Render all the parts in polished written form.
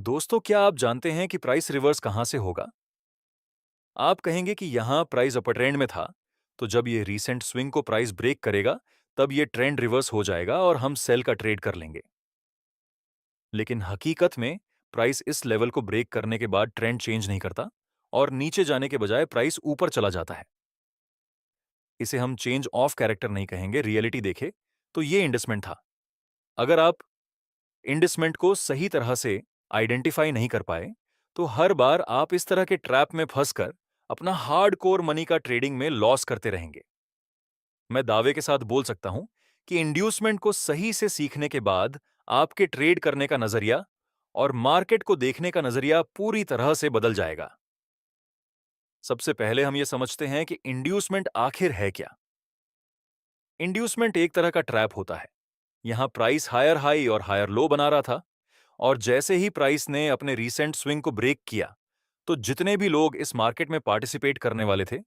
दोस्तों, क्या आप जानते हैं कि प्राइस रिवर्स कहां से होगा? आप कहेंगे कि यहां प्राइस अपर ट्रेंड में था, तो जब ये रीसेंट स्विंग को प्राइस ब्रेक करेगा, तब ये ट्रेंड रिवर्स हो जाएगा और हम सेल का ट्रेड कर लेंगे। लेकिन हकीकत में प्राइस इस लेवल को ब्रेक करने के बाद ट्रेंड चेंज नहीं करता और नीचे जाने के बजाय प्राइस ऊपर चला जाता है। इसे हम चेंज ऑफ कैरेक्टर नहीं कहेंगे, रियलिटी देखे तो ये इंडस्मेंट था। अगर आप इंडस्मेंट को सही तरह से आइडेंटिफाई नहीं कर पाए, तो हर बार आप इस तरह के ट्रैप में फंसकर अपना हार्डकोर मनी का ट्रेडिंग में लॉस करते रहेंगे। मैं दावे के साथ बोल सकता हूं कि इंड्यूसमेंट को सही से सीखने के बाद आपके ट्रेड करने का नजरिया और मार्केट को देखने का नजरिया पूरी तरह से बदल जाएगा। सबसे पहले हम यह समझते हैं कि इंड्यूसमेंट आखिर है क्या। इंड्यूसमेंट एक तरह का ट्रैप होता है। यहां प्राइस हायर हाई और हायर लो बना रहा था, और जैसे ही प्राइस ने अपने रीसेंट स्विंग को ब्रेक किया, तो जितने भी लोग इस मार्केट में पार्टिसिपेट करने वाले थे,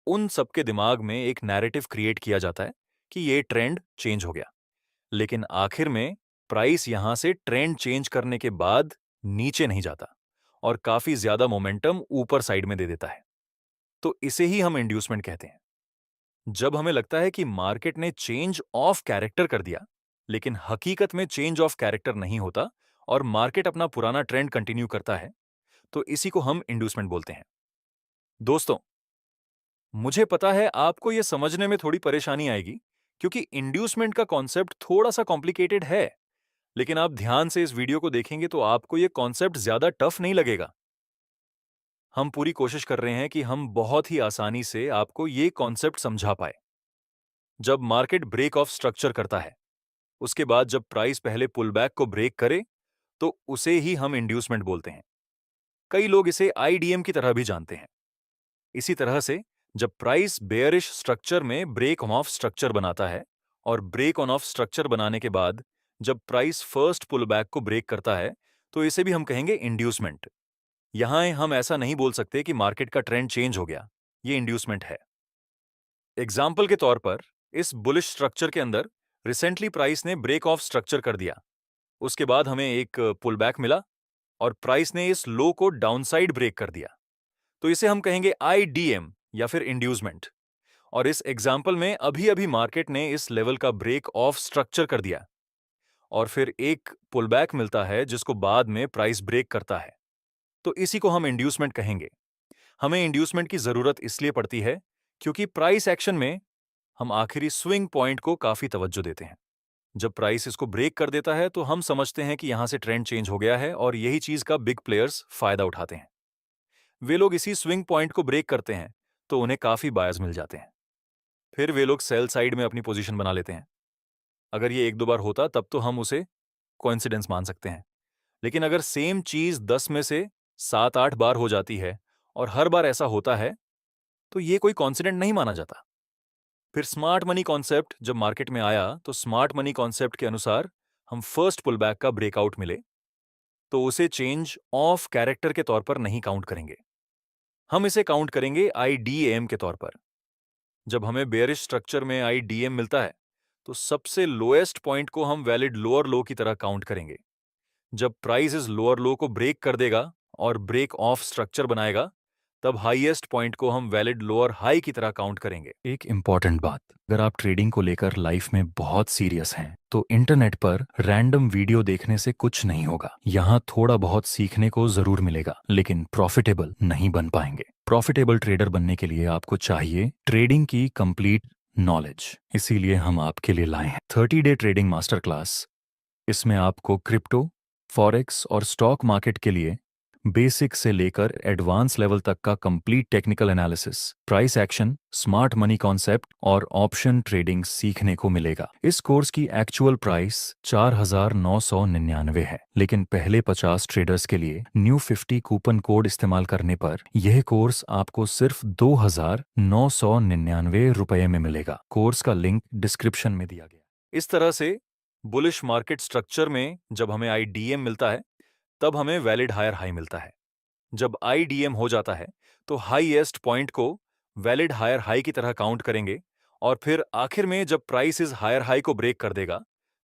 उन सबके दिमाग में एक नैरेटिव क्रिएट किया जाता है कि ये ट्रेंड चेंज हो गया। लेकिन आखिर में प्राइस यहां से ट्रेंड चेंज करने के बाद नीचे नहीं जाता और काफी ज्यादा मोमेंटम ऊपर साइड में दे देता है। तो इसे ही हम इंड्यूसमेंट कहते हैं। जब हमें लगता है कि मार्केट ने चेंज ऑफ कैरेक्टर कर दिया, लेकिन हकीकत में चेंज ऑफ कैरेक्टर नहीं होता और मार्केट अपना पुराना ट्रेंड कंटिन्यू करता है, तो इसी को हम इंड्यूसमेंट बोलते हैं। दोस्तों, मुझे पता है आपको यह समझने में थोड़ी परेशानी आएगी, क्योंकि इंड्यूसमेंट का कॉन्सेप्ट थोड़ा सा कॉम्प्लिकेटेड है। लेकिन आप ध्यान से इस वीडियो को देखेंगे तो आपको यह कॉन्सेप्ट ज्यादा टफ नहीं लगेगा। हम पूरी कोशिश कर रहे हैं कि हम बहुत ही आसानी से आपको ये कॉन्सेप्ट समझा पाए। जब मार्केट ब्रेक ऑफ स्ट्रक्चर करता है, उसके बाद जब प्राइस पहले पुलबैक को ब्रेक करे, तो उसे ही हम इंड्यूसमेंट बोलते हैं। कई लोग इसे आईडीएम की तरह भी जानते हैं। इसी तरह से जब प्राइस बेयरिश स्ट्रक्चर में ब्रेक ऑन ऑफ स्ट्रक्चर बनाता है, और ब्रेक ऑन ऑफ स्ट्रक्चर बनाने के बाद जब प्राइस फर्स्ट पुलबैक को ब्रेक करता है, तो इसे भी हम कहेंगे इंड्यूसमेंट। यहां हम ऐसा नहीं बोल सकते कि मार्केट का ट्रेंड चेंज हो गया, ये इंड्यूसमेंट है। एग्जाम्पल के तौर पर, इस बुलिश स्ट्रक्चर के अंदर रिसेंटली प्राइस ने ब्रेक ऑफ स्ट्रक्चर कर दिया। उसके बाद हमें एक पुलबैक मिला और प्राइस ने इस लो को डाउनसाइड ब्रेक कर दिया, तो इसे हम कहेंगे आईडीएम या फिर इंड्यूसमेंट। और इस एग्जाम्पल में अभी अभी मार्केट ने इस लेवल का ब्रेक ऑफ स्ट्रक्चर कर दिया और फिर एक पुलबैक मिलता है जिसको बाद में प्राइस ब्रेक करता है, तो इसी को हम इंड्यूसमेंट कहेंगे। हमें इंड्यूसमेंट की जरूरत इसलिए पड़ती है क्योंकि प्राइस एक्शन में हम आखिरी स्विंग पॉइंट को काफी तवज्जो देते हैं। जब प्राइस इसको ब्रेक कर देता है, तो हम समझते हैं कि यहां से ट्रेंड चेंज हो गया है, और यही चीज का बिग प्लेयर्स फायदा उठाते हैं। वे लोग इसी स्विंग पॉइंट को ब्रेक करते हैं, तो उन्हें काफी बायर्स मिल जाते हैं। फिर वे लोग सेल साइड में अपनी पोजीशन बना लेते हैं। अगर ये एक दो बार होता, तब तो हम उसे कोइंसिडेंस मान सकते हैं। लेकिन अगर सेम चीज 10 में से 7-8 बार हो जाती है और हर बार ऐसा होता है, तो ये कोई कॉन्सिडेंट नहीं माना जाता। फिर स्मार्ट मनी कॉन्सेप्ट जब मार्केट में आया, तो स्मार्ट मनी कॉन्सेप्ट के अनुसार हम फर्स्ट पुलबैक का ब्रेकआउट मिले, तो उसे चेंज ऑफ कैरेक्टर के तौर पर नहीं काउंट करेंगे। हम इसे काउंट करेंगे आईडीएम के तौर पर। जब हमें बेयरिश स्ट्रक्चर में आईडीएम मिलता है, तो सबसे लोएस्ट पॉइंट को हम वैलिड लोअर लो की तरह काउंट करेंगे। जब प्राइस इस लोअर लो को ब्रेक कर देगा और ब्रेक ऑफ स्ट्रक्चर बनाएगा, तब हाईएस्ट पॉइंट को हम वैलिड लोअर हाई की तरह काउंट करेंगे। एक इंपॉर्टेंट बात, अगर आप ट्रेडिंग को लेकर लाइफ में बहुत सीरियस हैं, तो इंटरनेट पर रैंडम वीडियो देखने से कुछ नहीं होगा। यहाँ थोड़ा बहुत सीखने को जरूर मिलेगा, लेकिन प्रॉफिटेबल नहीं बन पाएंगे। प्रॉफिटेबल ट्रेडर बनने के लिए आपको चाहिए ट्रेडिंग की कंप्लीट नॉलेज। इसीलिए हम आपके लिए लाए हैं 30 डे ट्रेडिंग मास्टर क्लास। इसमें आपको क्रिप्टो, फॉरेक्स और स्टॉक मार्केट के लिए बेसिक से लेकर एडवांस लेवल तक का complete technical analysis, price action, smart money concept और ऑप्शन ट्रेडिंग सीखने को मिलेगा। इस कोर्स की एक्चुअल प्राइस 4,999 है, लेकिन पहले 50 ट्रेडर्स के लिए न्यू 50 कूपन कोड इस्तेमाल करने पर यह कोर्स आपको सिर्फ 2,999 रुपए में मिलेगा। कोर्स का लिंक डिस्क्रिप्शन में दिया गया। इस तरह से बुलिश मार्केट स्ट्रक्चर में जब हमें आईडीएम मिलता है, तब हमें वैलिड हायर हाई मिलता है। जब आईडीएम हो जाता है, तो हाईएस्ट पॉइंट को वैलिड हायर हाई की तरह काउंट करेंगे, और फिर आखिर में जब प्राइस इस हायर हाई को ब्रेक कर देगा,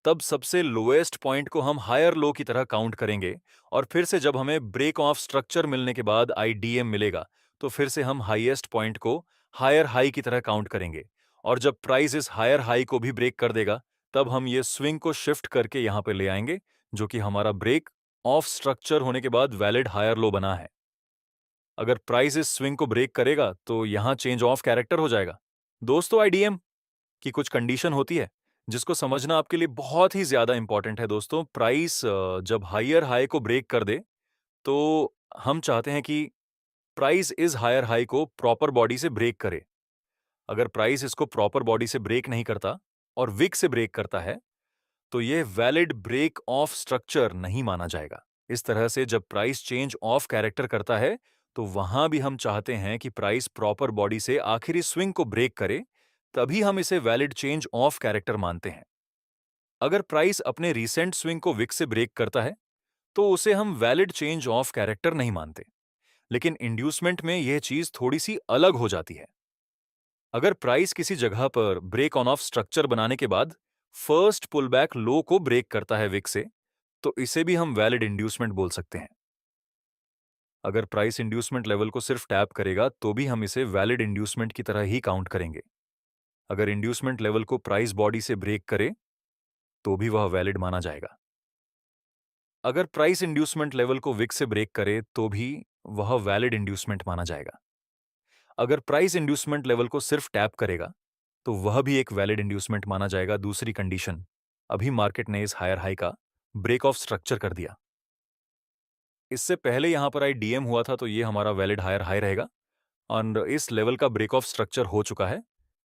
तब सबसे लोएस्ट पॉइंट को हम हायर लो की तरह काउंट करेंगे और फिर से जब हमें ब्रेक ऑफ स्ट्रक्चर मिलने के बाद आईडीएम मिलेगा तो फिर से हम हाईएस्ट पॉइंट को हायर हाई की तरह काउंट करेंगे और जब प्राइस इस हायर हाई को भी ब्रेक कर देगा तब हम ये स्विंग को शिफ्ट करके यहां पे ले आएंगे जो कि हमारा ब्रेक ऑफ स्ट्रक्चर होने के बाद वैलिड हायर लो बना है। अगर प्राइस इस स्विंग को ब्रेक करेगा तो यहां चेंज ऑफ कैरेक्टर हो जाएगा। दोस्तों आईडीएम की कुछ कंडीशन होती है जिसको समझना आपके लिए बहुत ही ज्यादा इंपॉर्टेंट है। दोस्तों प्राइस जब हायर हाई को ब्रेक कर दे तो हम चाहते हैं कि प्राइस इस हायर हाई को प्रॉपर बॉडी से ब्रेक करे। अगर प्राइस इसको प्रॉपर बॉडी से ब्रेक नहीं करता और विक से ब्रेक करता है तो यह वैलिड ब्रेक ऑफ स्ट्रक्चर नहीं माना जाएगा। इस तरह से जब प्राइस चेंज ऑफ कैरेक्टर करता है तो वहां भी हम चाहते हैं कि प्राइस प्रॉपर बॉडी से आखिरी स्विंग को ब्रेक करे, तभी हम इसे वैलिड चेंज ऑफ कैरेक्टर मानते हैं। अगर प्राइस अपने रीसेंट स्विंग को विक से ब्रेक करता है तो उसे हम वैलिड चेंज ऑफ कैरेक्टर नहीं मानते, लेकिन इंड्यूसमेंट में यह चीज थोड़ी सी अलग हो जाती है। अगर प्राइस किसी जगह पर ब्रेक ऑन ऑफ स्ट्रक्चर बनाने के बाद फर्स्ट पुलबैक लो को ब्रेक करता है विक से, तो इसे भी हम वैलिड इंड्यूसमेंट बोल सकते हैं। अगर प्राइस इंड्यूसमेंट लेवल को सिर्फ टैप करेगा तो भी हम इसे वैलिड इंड्यूसमेंट की तरह ही काउंट करेंगे। अगर इंड्यूसमेंट लेवल को प्राइस बॉडी से ब्रेक करे तो भी वह वैलिड माना जाएगा। अगर प्राइस इंड्यूसमेंट लेवल को विक से ब्रेक करे तो भी वह वैलिड इंड्यूसमेंट माना जाएगा। अगर प्राइस इंड्यूसमेंट लेवल को सिर्फ टैप करेगा तो वह भी एक वैलिड इंड्यूसमेंट माना जाएगा। दूसरी कंडीशन, अभी मार्केट ने इस हायर हाई का ब्रेक ऑफ स्ट्रक्चर कर दिया। इससे पहले यहां पर आई डीएम हुआ था तो ये हमारा वैलिड हायर हाई रहेगा और इस लेवल का ब्रेक ऑफ स्ट्रक्चर हो चुका है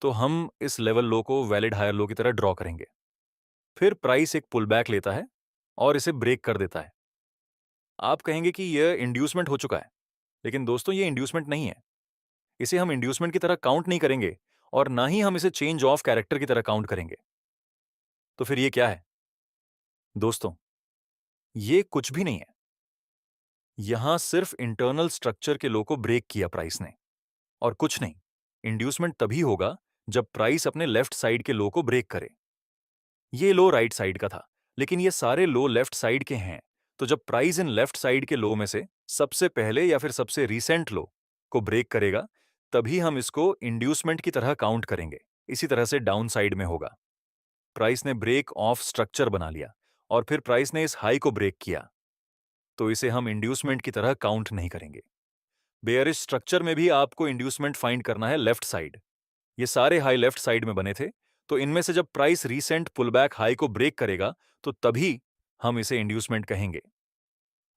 तो हम इस लेवल लो को वैलिड हायर लो की तरह ड्रॉ करेंगे। फिर प्राइस एक पुल बैक लेता है और इसे ब्रेक कर देता है। आप कहेंगे कि यह इंड्यूसमेंट हो चुका है, लेकिन दोस्तों ये इंड्यूसमेंट नहीं है। इसे हम इंड्यूसमेंट की तरह काउंट नहीं करेंगे और ना ही हम इसे चेंज ऑफ कैरेक्टर की तरह काउंट करेंगे। तो फिर ये क्या है? दोस्तों ये कुछ भी नहीं है। यहां सिर्फ इंटरनल स्ट्रक्चर के लो को ब्रेक किया प्राइस ने और कुछ नहीं। इंड्यूसमेंट तभी होगा जब प्राइस अपने लेफ्ट साइड के लो को ब्रेक करे। ये लो राइट साइड का था, लेकिन ये सारे लो लेफ्ट साइड के हैं। तो जब प्राइस इन लेफ्ट साइड के लो में से सबसे पहले या फिर सबसे रीसेंट लो को ब्रेक करेगा तभी हम इसको इंड्यूसमेंट की तरह काउंट करेंगे। इसी तरह से डाउन साइड में होगा। प्राइस ने ब्रेक ऑफ स्ट्रक्चर बना लिया और फिर प्राइस ने इस हाई को ब्रेक किया तो इसे हम इंड्यूसमेंट की तरह काउंट नहीं करेंगे। बेयरिश स्ट्रक्चर में भी आपको इंड्यूसमेंट फाइंड करना है लेफ्ट साइड। ये सारे हाई लेफ्ट साइड में बने थे, तो इनमें से जब प्राइस रीसेंट पुलबैक हाई को ब्रेक करेगा तो तभी हम इसे इंड्यूसमेंट कहेंगे।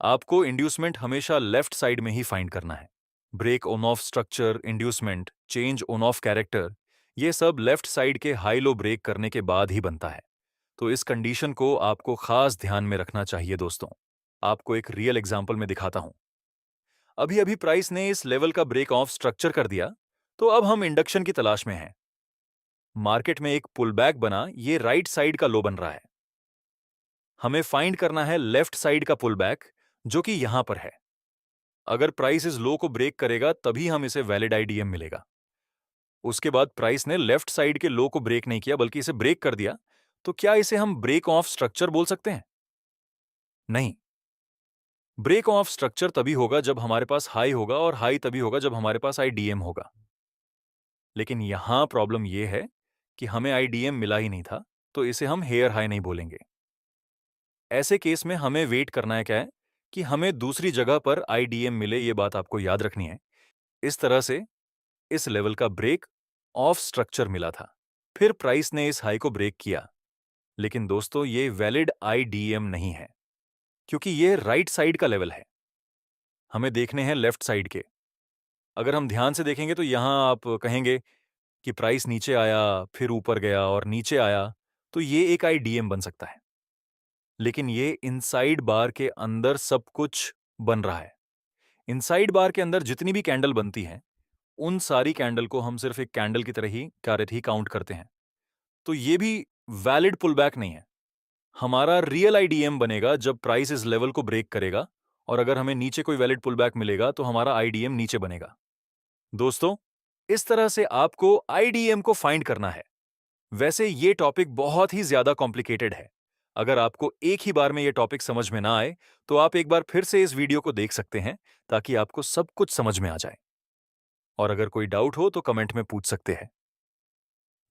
आपको इंड्यूसमेंट हमेशा लेफ्ट साइड में ही फाइंड करना है। Break on of structure, inducement, change on of character, ये सब लेफ्ट साइड के हाई लो ब्रेक करने के बाद ही बनता है। तो इस कंडीशन को आपको खास ध्यान में रखना चाहिए। दोस्तों आपको एक रियल एग्जांपल में दिखाता हूं। अभी अभी प्राइस ने इस लेवल का ब्रेक ऑफ स्ट्रक्चर कर दिया तो अब हम इंडक्शन की तलाश में हैं। मार्केट में एक पुलबैक बना, ये राइट साइड का लो बन रहा है। हमें फाइंड करना है लेफ्ट साइड का पुलबैक जो कि यहां पर है। अगर प्राइस इस लो को ब्रेक करेगा तभी हम इसे वैलिड आईडीएम मिलेगा। उसके बाद प्राइस ने लेफ्ट साइड के लो को ब्रेक नहीं किया बल्कि इसे ब्रेक कर दिया, तो क्या इसे हम ब्रेक ऑफ स्ट्रक्चर बोल सकते हैं? नहीं। ब्रेक ऑफ स्ट्रक्चर तभी होगा जब हमारे पास हाई होगा और हाई तभी होगा जब हमारे पास आईडीएम होगा। लेकिन यहां प्रॉब्लम यह है कि हमें आईडीएम मिला ही नहीं था, तो इसे हम हेयर हाई नहीं बोलेंगे। ऐसे केस में हमें वेट करना है क्या है कि हमें दूसरी जगह पर आईडीएम मिले, ये बात आपको याद रखनी है। इस तरह से इस लेवल का ब्रेक ऑफ स्ट्रक्चर मिला था, फिर प्राइस ने इस हाई को ब्रेक किया। लेकिन दोस्तों ये वैलिड आईडीएम नहीं है क्योंकि ये राइट साइड का लेवल है। हमें देखने हैं लेफ्ट साइड के। अगर हम ध्यान से देखेंगे तो यहां आप कहेंगे कि प्राइस नीचे आया, फिर ऊपर गया और नीचे आया, तो ये एक आईडीएम बन सकता है। लेकिन ये इनसाइड बार के अंदर सब कुछ बन रहा है। इनसाइड बार के अंदर जितनी भी कैंडल बनती हैं, उन सारी कैंडल को हम सिर्फ एक कैंडल की तरह ही काउंट करते हैं। तो ये भी वैलिड पुलबैक नहीं है। हमारा रियल आईडीएम बनेगा जब प्राइस इस लेवल को ब्रेक करेगा और अगर हमें नीचे कोई वैलिड पुलबैक मिलेगा तो हमारा आईडीएम नीचे बनेगा। दोस्तों इस तरह से आपको आईडीएम को फाइंड करना है। वैसे ये टॉपिक बहुत ही ज्यादा कॉम्प्लिकेटेड है, अगर आपको एक ही बार में ये टॉपिक समझ में ना आए तो आप एक बार फिर से इस वीडियो को देख सकते हैं ताकि आपको सब कुछ समझ में आ जाए। और अगर कोई डाउट हो तो कमेंट में पूछ सकते हैं।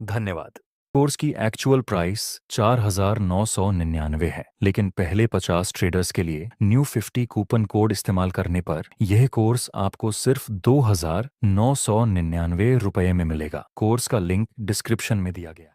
धन्यवाद। कोर्स की एक्चुअल प्राइस 4,999 है, लेकिन पहले 50 ट्रेडर्स के लिए न्यू 50 कूपन कोड इस्तेमाल करने पर यह कोर्स आपको सिर्फ 2,999 रुपये में मिलेगा। कोर्स का लिंक डिस्क्रिप्शन में दिया गया है।